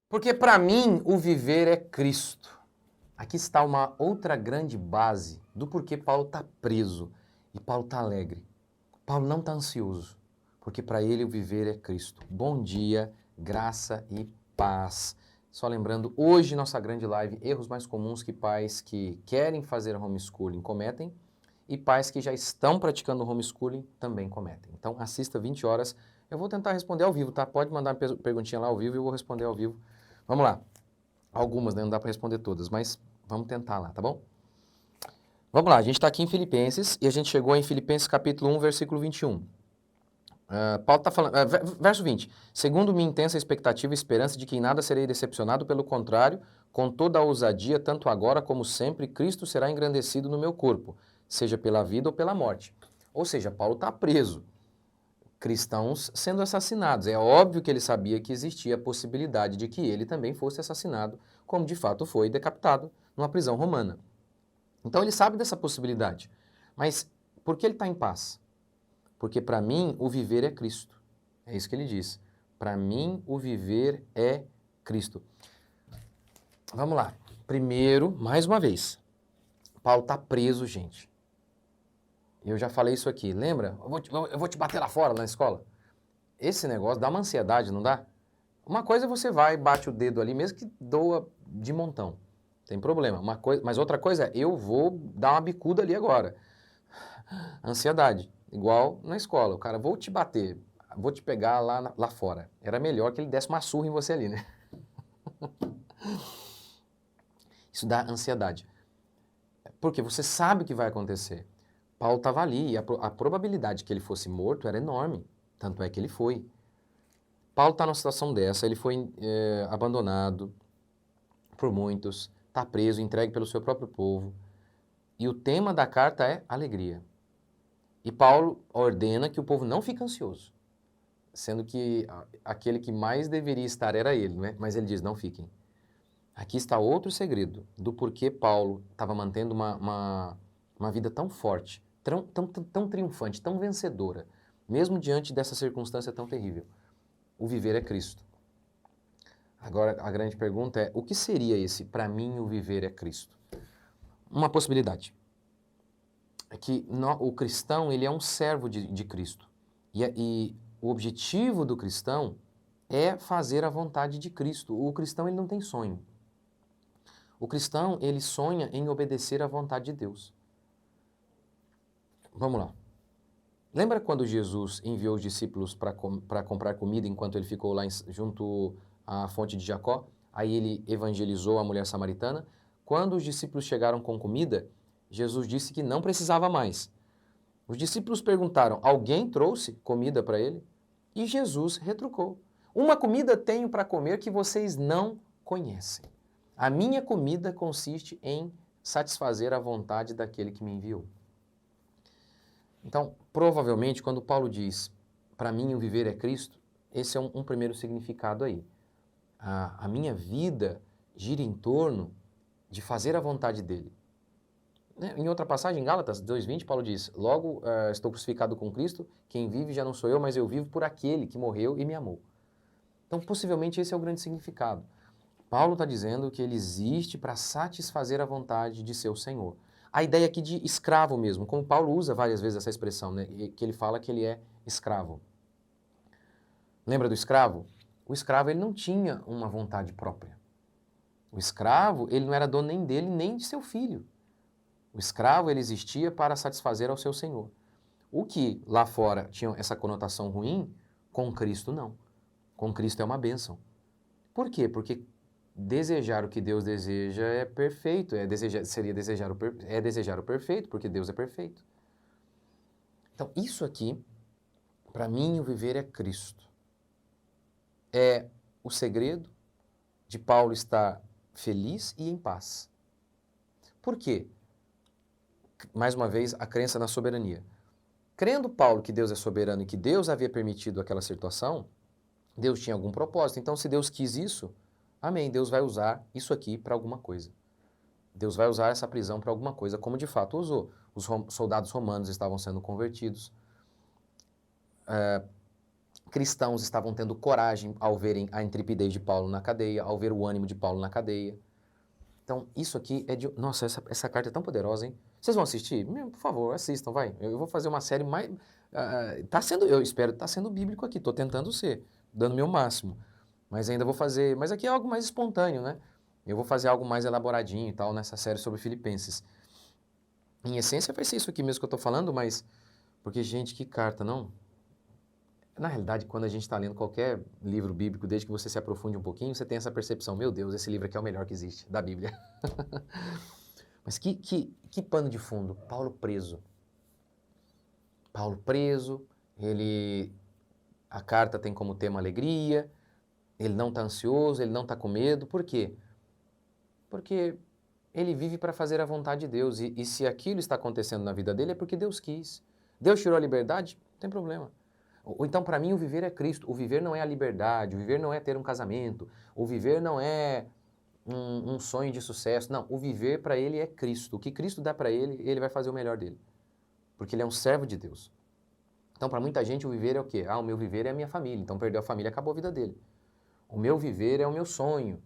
Porque para mim o viver é Cristo. Aqui está uma outra grande base do porquê Paulo está preso e Paulo está alegre. Paulo não está ansioso, porque para ele o viver é Cristo. Bom dia, graça e paz. Só lembrando, hoje nossa grande live, erros mais comuns que pais que querem fazer homeschooling cometem e pais que já estão praticando homeschooling também cometem. Então assista 20 horas. Eu vou tentar responder ao vivo, tá? Pode mandar uma perguntinha lá ao vivo e eu vou responder ao vivo. Vamos lá. Algumas, né? Não dá para responder todas, mas vamos tentar lá, tá bom? Vamos lá, a gente está aqui em Filipenses e a gente chegou em Filipenses capítulo 1, versículo 21. Paulo está falando, verso 20. Segundo minha intensa expectativa e esperança de que em nada serei decepcionado, pelo contrário, com toda a ousadia, tanto agora como sempre, Cristo será engrandecido no meu corpo, seja pela vida ou pela morte. Ou seja, Paulo está preso. Cristãos sendo assassinados. É óbvio que ele sabia que existia a possibilidade de que ele também fosse assassinado, como de fato foi decapitado numa prisão romana. Então ele sabe dessa possibilidade. Mas por que ele está em paz? Porque para mim o viver é Cristo. É isso que ele diz. Para mim o viver é Cristo. Vamos lá. Primeiro, mais uma vez, Paulo está preso, gente. Eu já falei isso aqui. Lembra? Eu vou te bater lá fora, na escola. Esse negócio dá uma ansiedade, não dá? Uma coisa é você vai e bate o dedo ali, mesmo que doa de montão. Tem problema. Mas outra coisa é, eu vou dar uma bicuda ali agora. Ansiedade. Igual na escola. O cara, vou te bater, vou te pegar lá fora. Era melhor que ele desse uma surra em você ali, né? Isso dá ansiedade. Porque você sabe o que vai acontecer. Paulo estava ali e a probabilidade que ele fosse morto era enorme. Tanto é que ele foi. Paulo está numa situação dessa, ele foi abandonado por muitos, está preso, entregue pelo seu próprio povo. E o tema da carta é alegria. E Paulo ordena que o povo não fique ansioso, sendo que aquele que mais deveria estar era ele, né? Mas ele diz, não fiquem. Aqui está outro segredo do porquê Paulo estava mantendo uma vida tão forte, tão triunfante, tão vencedora, mesmo diante dessa circunstância tão terrível. O viver é Cristo. Agora, a grande pergunta é, o que seria esse, para mim, o viver é Cristo? Uma possibilidade. É que o cristão, ele é um servo de Cristo. E o objetivo do cristão é fazer a vontade de Cristo. O cristão, ele não tem sonho. O cristão, ele sonha em obedecer à vontade de Deus. Vamos lá. Lembra quando Jesus enviou os discípulos para comprar comida enquanto ele ficou lá junto à fonte de Jacó? Aí ele evangelizou a mulher samaritana. Quando os discípulos chegaram com comida, Jesus disse que não precisava mais. Os discípulos perguntaram, alguém trouxe comida para ele? E Jesus retrucou, uma comida tenho para comer que vocês não conhecem. A minha comida consiste em satisfazer a vontade daquele que me enviou. Então, provavelmente, quando Paulo diz, para mim o viver é Cristo, esse é um primeiro significado aí. A minha vida gira em torno de fazer a vontade dele. Em outra passagem, em Gálatas 2:20, Paulo diz, logo estou crucificado com Cristo, quem vive já não sou eu, mas eu vivo por aquele que morreu e me amou. Então, possivelmente, esse é o grande significado. Paulo está dizendo que ele existe para satisfazer a vontade de seu Senhor. A ideia aqui de escravo mesmo, como Paulo usa várias vezes essa expressão, né? Que ele fala que ele é escravo. Lembra do escravo? O escravo ele não tinha uma vontade própria. O escravo ele não era dono nem dele nem de seu filho. O escravo ele existia para satisfazer ao seu senhor. O que lá fora tinha essa conotação ruim, com Cristo não. Com Cristo é uma bênção. Por quê? Porque desejar o que Deus deseja é perfeito, é desejar o perfeito, porque Deus é perfeito. Então, isso aqui, para mim, o viver é Cristo. É o segredo de Paulo estar feliz e em paz. Por quê? Mais uma vez, a crença na soberania. Crendo Paulo que Deus é soberano e que Deus havia permitido aquela situação, Deus tinha algum propósito. Então, se Deus quis isso, amém, Deus vai usar isso aqui para alguma coisa. Deus vai usar essa prisão para alguma coisa, como de fato usou. Os soldados romanos estavam sendo convertidos. Cristãos estavam tendo coragem ao verem a intrepidez de Paulo na cadeia, ao ver o ânimo de Paulo na cadeia. Então, isso aqui é de... Nossa, essa carta é tão poderosa, hein? Vocês vão assistir? Por favor, assistam, vai. Eu vou fazer uma série mais... tá sendo, eu espero, tá sendo bíblico aqui. Tô tentando ser, dando o meu máximo. Mas ainda vou fazer... Mas aqui é algo mais espontâneo, né? Eu vou fazer algo mais elaboradinho e tal nessa série sobre Filipenses. Em essência vai ser isso aqui mesmo que eu tô falando, mas... Porque, gente, que carta, não? Na realidade, quando a gente está lendo qualquer livro bíblico, desde que você se aprofunde um pouquinho, você tem essa percepção, meu Deus, esse livro aqui é o melhor que existe, da Bíblia. Mas que pano de fundo, Paulo preso. Paulo preso, a carta tem como tema alegria, ele não está ansioso, ele não está com medo, por quê? Porque ele vive para fazer a vontade de Deus, e se aquilo está acontecendo na vida dele é porque Deus quis. Deus tirou a liberdade? Não tem problema. Ou então, para mim, o viver é Cristo. O viver não é a liberdade, o viver não é ter um casamento, o viver não é um sonho de sucesso. Não, o viver para ele é Cristo. O que Cristo dá para ele, ele vai fazer o melhor dele. Porque ele é um servo de Deus. Então, para muita gente, o viver é o quê? O meu viver é a minha família. Então, perdeu a família, acabou a vida dele. O meu viver é o meu sonho.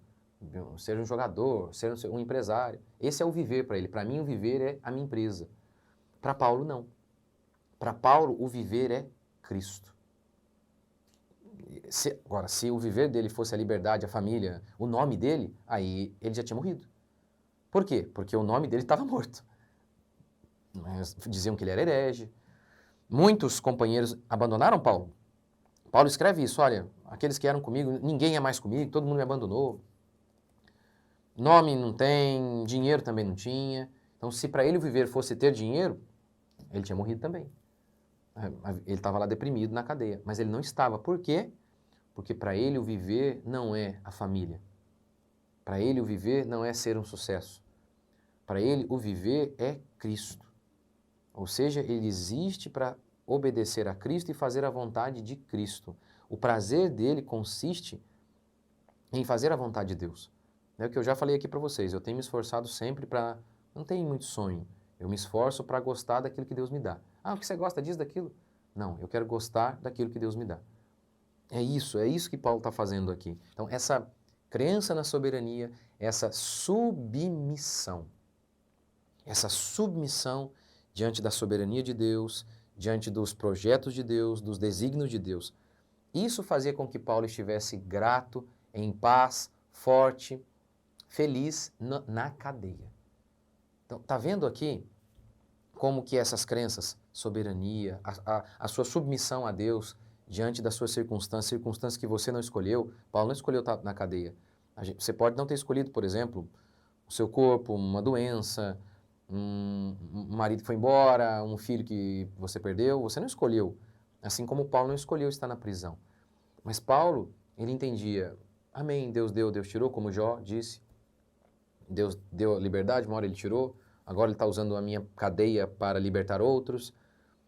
Ser um jogador, ser um empresário. Esse é o viver para ele. Para mim, o viver é a minha empresa. Para Paulo, não. Para Paulo, o viver é Cristo. Agora, se o viver dele fosse a liberdade, a família, o nome dele, aí ele já tinha morrido. Por quê? Porque o nome dele estava morto. Mas diziam que ele era herege. Muitos companheiros abandonaram Paulo. Paulo escreve isso, olha, aqueles que eram comigo, ninguém é mais comigo, todo mundo me abandonou. Nome não tem, dinheiro também não tinha. Então, se para ele o viver fosse ter dinheiro, ele tinha morrido também. Ele estava lá deprimido na cadeia, mas ele não estava. Por quê? Porque para ele o viver não é a família. Para ele o viver não é ser um sucesso. Para ele o viver é Cristo. Ou seja, ele existe para obedecer a Cristo e fazer a vontade de Cristo. O prazer dele consiste em fazer a vontade de Deus. É o que eu já falei aqui para vocês. Eu tenho me esforçado sempre para... Não tenho muito sonho. Eu me esforço para gostar daquilo que Deus me dá. O que você gosta disso, daquilo? Não, eu quero gostar daquilo que Deus me dá. É isso que Paulo está fazendo aqui. Então, essa crença na soberania, essa submissão diante da soberania de Deus, diante dos projetos de Deus, dos desígnios de Deus, isso fazia com que Paulo estivesse grato, em paz, forte, feliz na cadeia. Então, está vendo aqui como que essas crenças, soberania, a sua submissão a Deus diante das suas circunstâncias que você não escolheu. Paulo não escolheu estar na cadeia. Você pode não ter escolhido, por exemplo, o seu corpo, uma doença, um marido que foi embora, um filho que você perdeu. Você não escolheu. Assim como Paulo não escolheu estar na prisão. Mas Paulo, ele entendia, amém, Deus deu, Deus tirou, como Jó disse. Deus deu a liberdade, uma hora ele tirou. Agora ele está usando a minha cadeia para libertar outros.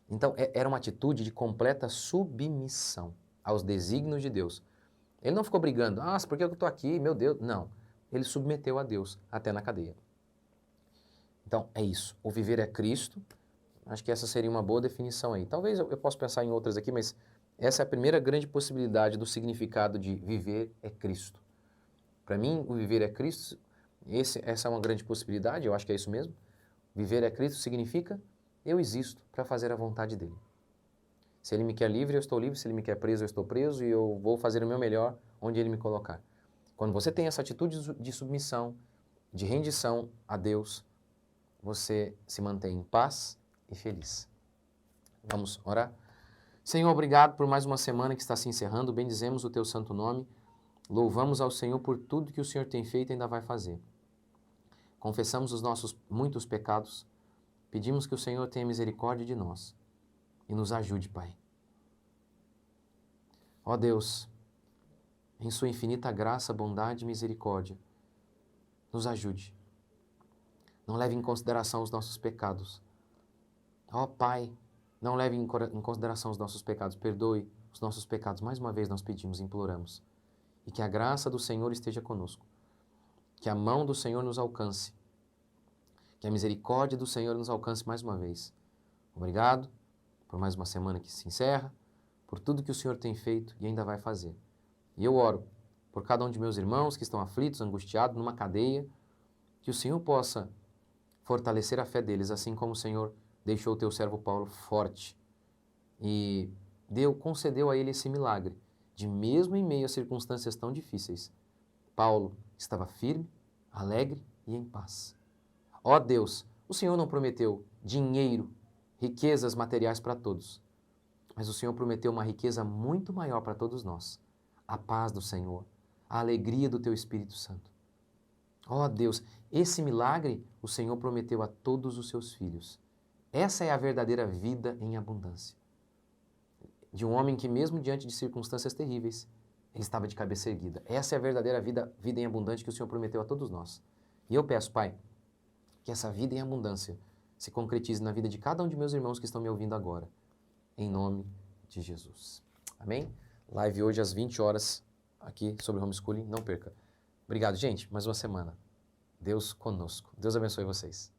Então, era uma atitude de completa submissão aos desígnios de Deus. Ele não ficou brigando, por que eu estou aqui, meu Deus? Não, ele submeteu a Deus até na cadeia. Então, é isso. O viver é Cristo. Acho que essa seria uma boa definição aí. Talvez eu possa pensar em outras aqui, mas essa é a primeira grande possibilidade do significado de viver é Cristo. Para mim, o viver é Cristo, essa é uma grande possibilidade, eu acho que é isso mesmo. Viver é Cristo significa eu existo para fazer a vontade dele. Se ele me quer livre, eu estou livre. Se ele me quer preso, eu estou preso e eu vou fazer o meu melhor onde ele me colocar. Quando você tem essa atitude de submissão, de rendição a Deus, você se mantém em paz e feliz. Vamos orar? Senhor, obrigado por mais uma semana que está se encerrando. Bendizemos o teu santo nome. Louvamos ao Senhor por tudo que o Senhor tem feito e ainda vai fazer. Confessamos os nossos muitos pecados. Pedimos que o Senhor tenha misericórdia de nós e nos ajude, Pai. Ó Deus, em sua infinita graça, bondade e misericórdia, nos ajude. Não leve em consideração os nossos pecados. Ó Pai, não leve em consideração os nossos pecados. Perdoe os nossos pecados. Mais uma vez nós pedimos, imploramos. E que a graça do Senhor esteja conosco. Que a mão do Senhor nos alcance. Que a misericórdia do Senhor nos alcance mais uma vez. Obrigado por mais uma semana que se encerra. por tudo que o Senhor tem feito e ainda vai fazer. E eu oro por cada um de meus irmãos que estão aflitos, angustiados, numa cadeia, que o Senhor possa fortalecer a fé deles, assim como o Senhor deixou o teu servo Paulo forte e concedeu a ele esse milagre, de mesmo em meio a circunstâncias tão difíceis, Paulo estava firme, alegre e em paz. Ó Deus, o Senhor não prometeu dinheiro, riquezas materiais para todos, mas o Senhor prometeu uma riqueza muito maior para todos nós, a paz do Senhor, a alegria do teu Espírito Santo. Ó Deus, esse milagre o Senhor prometeu a todos os seus filhos. Essa é a verdadeira vida em abundância. De um homem que, mesmo diante de circunstâncias terríveis, ele estava de cabeça erguida. Essa é a verdadeira vida em abundância que o Senhor prometeu a todos nós. E eu peço, Pai, que essa vida em abundância se concretize na vida de cada um de meus irmãos que estão me ouvindo agora. Em nome de Jesus. Amém? Live hoje às 20 horas aqui sobre homeschooling. Não perca. Obrigado, gente. Mais uma semana. Deus conosco. Deus abençoe vocês.